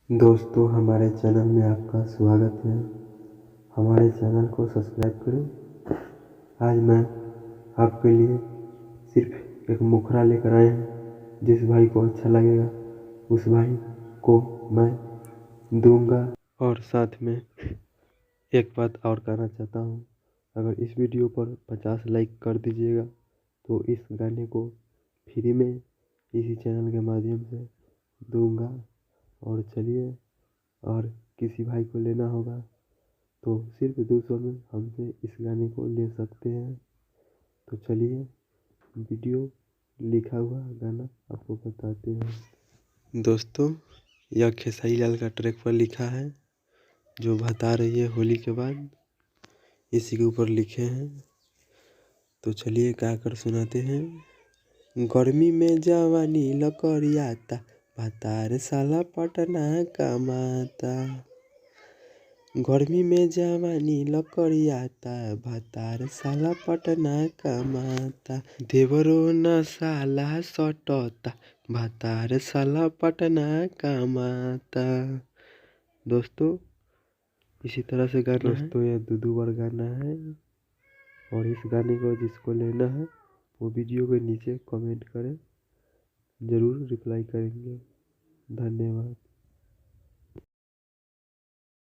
दोस्तों, हमारे चैनल में आपका स्वागत है। हमारे चैनल को सब्सक्राइब करें। आज मैं आपके लिए सिर्फ एक मुखड़ा लेकर आए हैं। जिस भाई को अच्छा लगेगा उस भाई को मैं दूंगा। और साथ में एक बात और कहना चाहता हूँ, अगर इस वीडियो पर 50 लाइक कर दीजिएगा तो इस गाने को फ्री में इसी चैनल के माध्यम से दूंगा। और चलिए, और किसी भाई को लेना होगा तो सिर्फ 200 में हमसे इस गाने को ले सकते हैं। तो चलिए, वीडियो लिखा हुआ गाना आपको बताते हैं। दोस्तों, यह खेसारी लाल का ट्रैक पर लिखा है, जो बता रही है होली के बाद, इसी के ऊपर लिखे हैं। तो चलिए गा कर सुनाते हैं। गर्मी में जवानी लकड़ियाता, भतार साला पटना कमाता। गर्मी में जवानी लकड़ियाता, भतार साला पटना कमाता। देवरो न साला सटता, भतार साला पटना कमाता। दोस्तों, इसी तरह से गाना है। दोस्तों, यह दो बार गाना है। और इस गाने को जिसको लेना है वो वीडियो के नीचे कमेंट करें, ज़रूर रिप्लाई करेंगे। धन्यवाद।